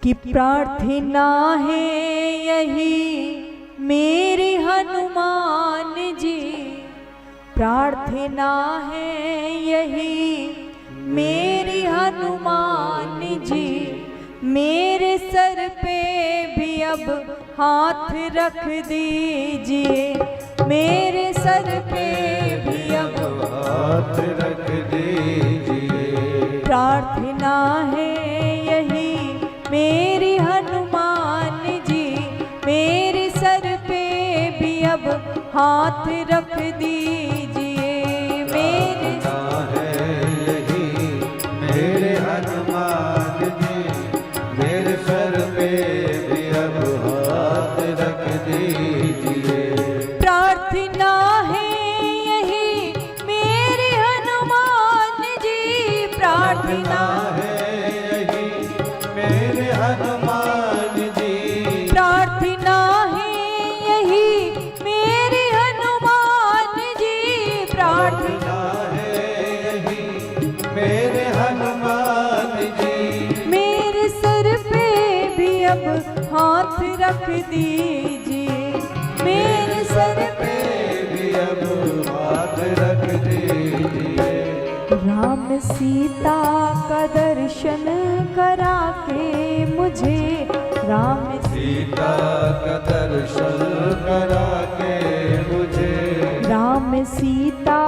कि प्रार्थना है यही मेरे हनुमान जी, प्रार्थना है यही मेरी हनुमान जी। मेरे सर पे भी अब हाथ रख दीजिए, मेरे सर पे भी अब हाथ रख दीजिए। प्रार्थना है यही मेरी हनुमान जी, मेरे सर पे भी अब हाथ रख दीजिए। मेरे है यही मेरे हनुमान जी, मेरे सर पे भी अब हाथ रख दीजिए। प्रार्थना है यही मेरे हनुमान जी, प्रार्थना है यही मेरे हनुमान जी, प्रार्थना है यही मेरे हनुमान जी, प्रार्थना है यही मेरे हनुमान जी। मेरे सर पे भी अब हाथ रख दीजिए, मेरे सर पे भी अब हाथ रख दीजिए। राम सीता का दर्शन करा के मुझे, राम सीता का दर्शन करा के मुझे, राम सीता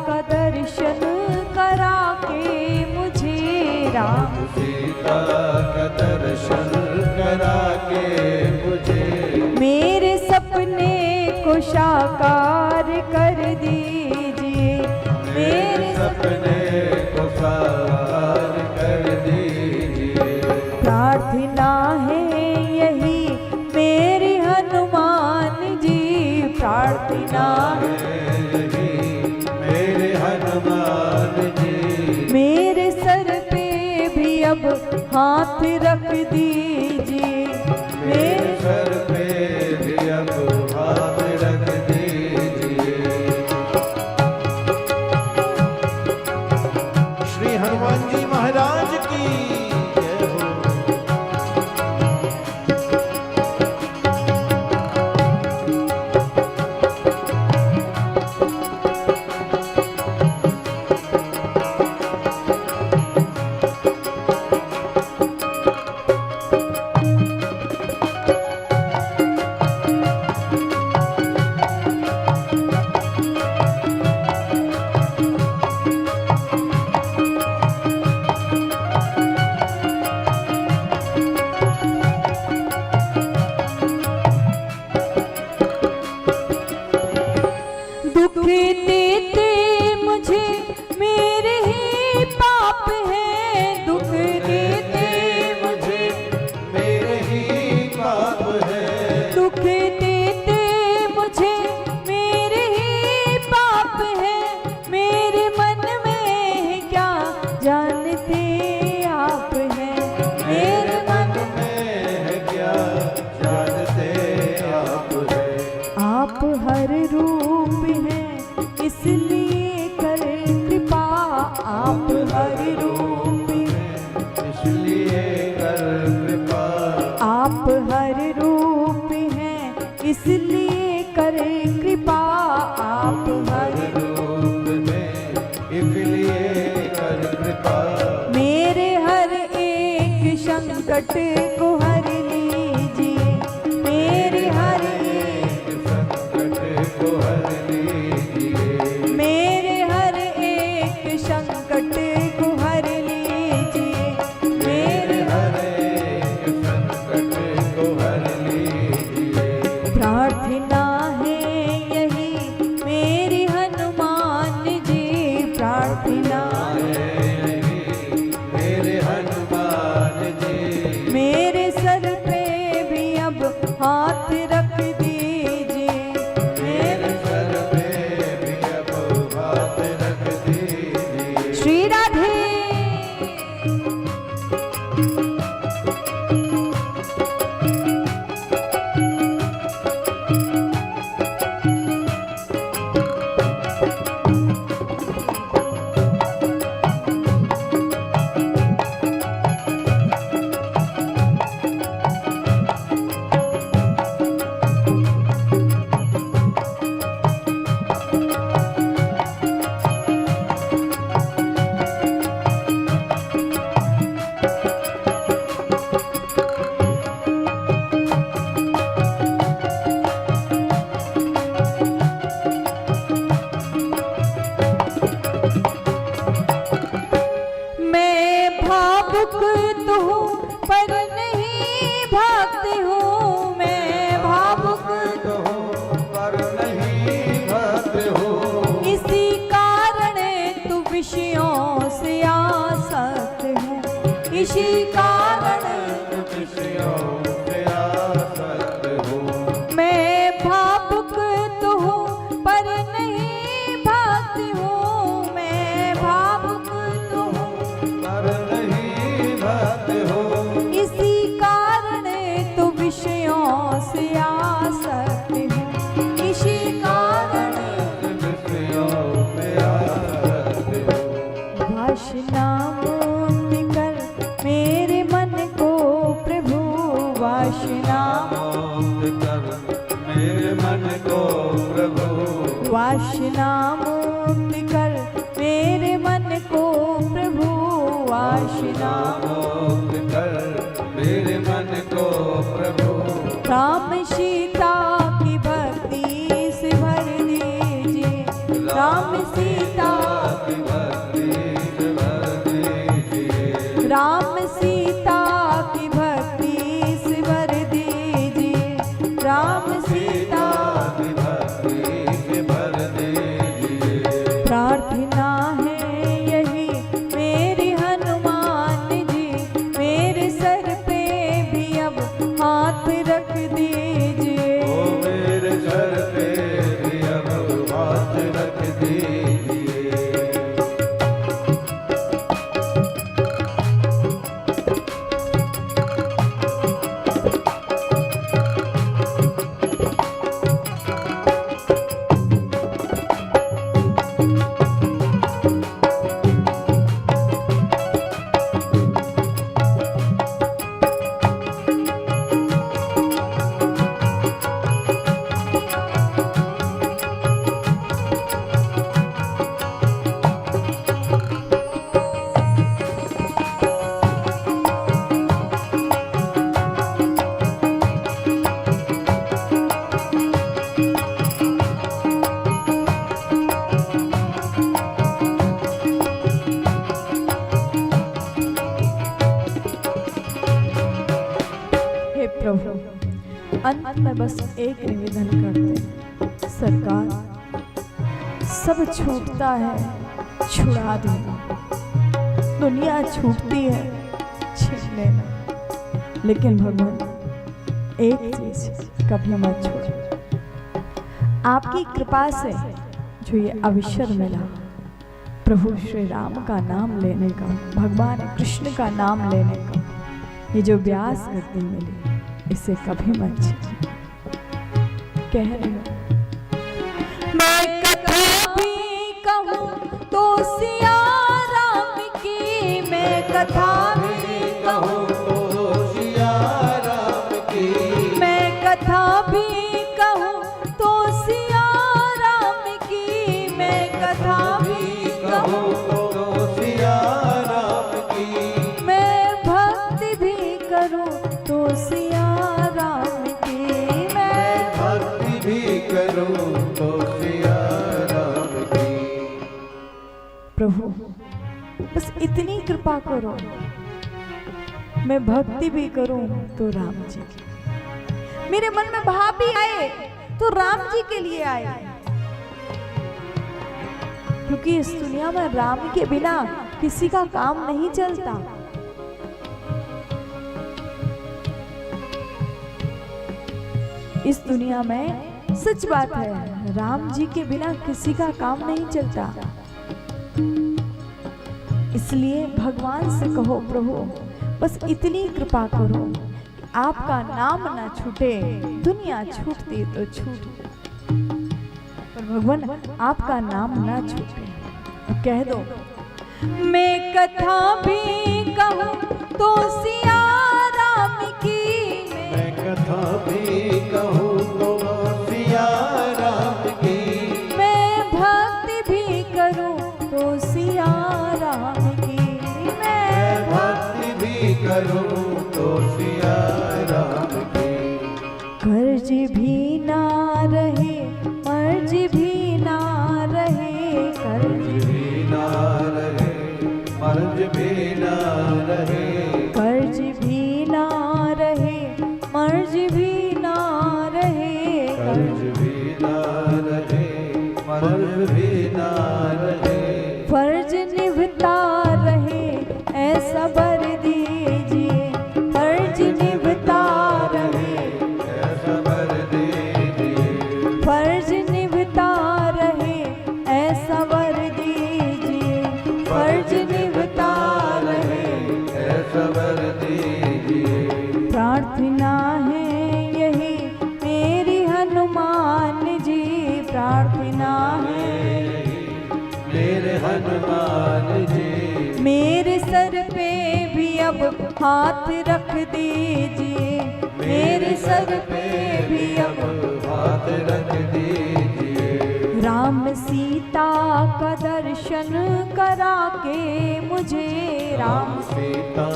का दर्शन करा के मुझे, राम सीता का दर्शन करा के मुझे। मेरे सपने को साकार कर दीजिए, मेरे सपने को साकार कर दीजिए। प्रार्थना है यही मेरी हनुमान जी, प्रार्थना मेरे हनुमान जी। मेरे सर पे भी अब हाथ रख दीजिए, मेरे सर पे भी अब हाथ रख दीजिए। श्री हनुमान जी महाराज की जय हो। दुख देते मुझे मेरे ही पाप हैं, दुख देते मुझे मेरे ही पाप है, दुख देते मुझे मेरे ही पाप हैं। मेरे मन में है क्या जानते आप हैं, मेरे मन में है क्या जानते आप है। आप हर रूप हैं इसलिए करें कृपा, आप हर रूप हैं इसलिए कर कृपा, आप हर रूप हैं इसलिए करें कृपा, आप हर रूप में इसलिए कर कृपा। मेरे हर एक संकट को हर लीजिए, मेरे हर एक संकट को हर लीजिए। मेरे हर एक संकट को हर लीजिए, मेरे हर एक संकट को हर लीजिए। प्रार्थना है यही मेरी हनुमान जी, प्रार्थना मेरे हनुमान जी। मेरे सर पे भी अब हाथ रख दीजिए, मेरे सर पे भी अब हाथ रख दीजिए। श्री राधे। विषयों से आसक्त हूँ। मैं भावुक तो हूँ पर नहीं भागती हूँ, मैं भावुक तो हूँ पर नहीं भागते हो। इसी कारण तो विषयों से आसक्त हूँ, इसी कारण विषयों में आसक्त हो। वासना मुक्त कर मेरे मन को प्रभु, वासना मुक्त कर मेरे मन को प्रभु। वासना मुक्त कर मेरे मन को प्रभु, वासना मुक्त कर मेरे मन को प्रभु। राम सीता की भक्ति से भर दीजिए, राम सीता की भक्ति से भर दीजिए। राम सीता की भक्ति से भर दीजिए, राम सीता की भक्ति से भर दीजिए। प्रार्थना है यही मेरी हनुमान जी, मेरे सर पे भी अब हाथ रख दीजिए। ओ मेरे सर पे भी अब हाथ रख दीजिए। हे प्रभु, अंत में बस एक निवेदन करते हैं, सरकार सब छूटता है, छुड़ा देना। दुनिया छूटती है, छीन लेना। लेकिन भगवान एक चीज कभी मत छोड़ो, आपकी कृपा से जो ये अवसर मिला प्रभु श्री राम का नाम लेने का, भगवान कृष्ण का नाम लेने का, ये जो व्यास गति मिली, इसे कभी मत छोड़ो। कह रही हूँ, मैं कथा भी कहूँ तो सिया राम की, मैं कथा भी कहूँ तो सिया राम की। मैं कथा भी कहूँ तो सिया राम की, मैं कथा भी कहूँ तो सिया राम की। मैं भक्ति भी करूँ तो सिया राम की, मैं भक्ति भी करूं तो सिया राम की। प्रभु बस इतनी कृपा करो, मैं भक्ति भी करूं तो राम जी की। मेरे मन में भाव भी आए तो राम जी के लिए आए, क्योंकि इस दुनिया में राम के बिना किसी का काम नहीं चलता। इस दुनिया में सच बात है, राम जी के बिना किसी का काम नहीं चलता। इसलिए भगवान से कहो, प्रभु बस इतनी कृपा करो कि आपका नाम ना छूटे। दुनिया छूटती तो छूट, पर भगवान आपका नाम ना छूटे। कह दो, मैं कथा भी कहूँ तो सिया राम की, मैं कथा भी कहूँ तो सिया राम की। मैं भक्ति भी करूँ तो सिया राम की, मैं भक्ति भी करूं तो सिया राम की। कर्ज भी ना रहे, मर्ज भी ना रहे, कर्ज भी ना रहे, मर्ज भी ना रहे। कर्ज भी ना रहे, मर्ज भी ना रहे, कर्ज भी ना रहे, मर्ज भी ना रहे। फर्ज निभता रहे ऐसा वर दीजिए, फर्ज निभ हाथ रख दीजिए, मेरे सर पे भी अब हाथ रख दीजिए। राम सीता का दर्शन करा के मुझे, राम सीता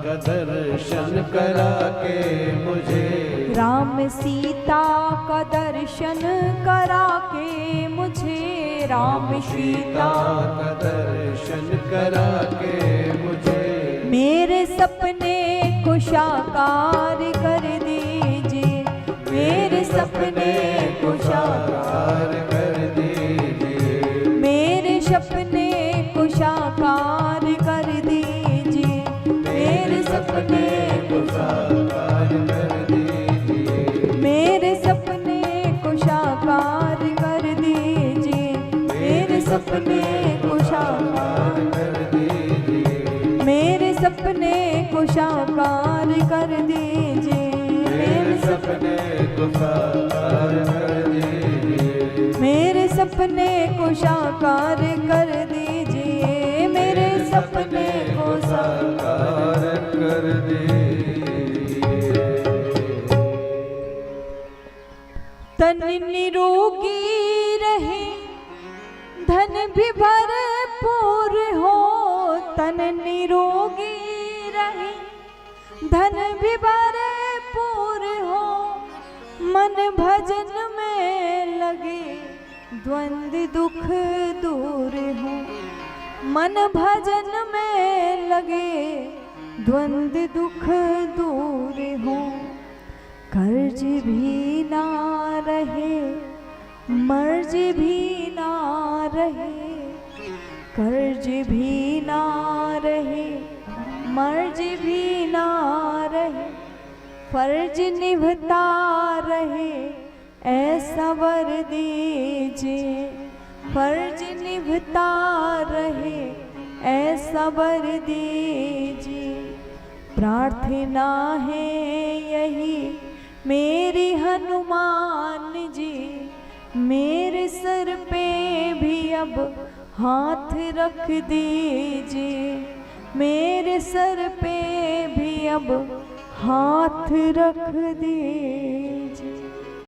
का दर्शन करा के मुझे, राम सीता का दर्शन करा के मुझे, राम सीता का दर्शन करा के मुझे। मेरे सपने को साकार कर दीजिए, मेरे सपने को साकार कर दीजिए, मेरे सपने को साकार कर दीजिए, मेरे सपने को साकार कर दीजिए, मेरे सपने को साकार कर दीजिए, मेरे सपने को साकार कर दीजिए, मेरे सपने को साकार कर दीजिए, मेरे सपने को साकार कर दीजिए, मेरे सपने को साकार कर दीजिए, मेरे सपने को साकार कर दीजिए। तन निरोगी रहे, धन भी भरपूर हो, तन निरोगी रहे, धन भी भरपूर हो, मन भजन में लगे, द्वंद्व दुख दूर हो, मन भजन में लगे, द्वंद्व दुख दूर हो। कर्ज भी ना रहे, मर्ज भी ना रहे, कर्ज भी ना रहे, मर्ज भी ना रहे, फर्ज निभता रहे, ऐसा वर दीजिए, फर्ज निभता रहे, ऐसा वर दीजिए। प्रार्थना है यही मेरी हनुमान जी, मेरे सर पे भी अब हाथ रख दीजिए, मेरे सर पे भी अब हाथ रख दीजिए।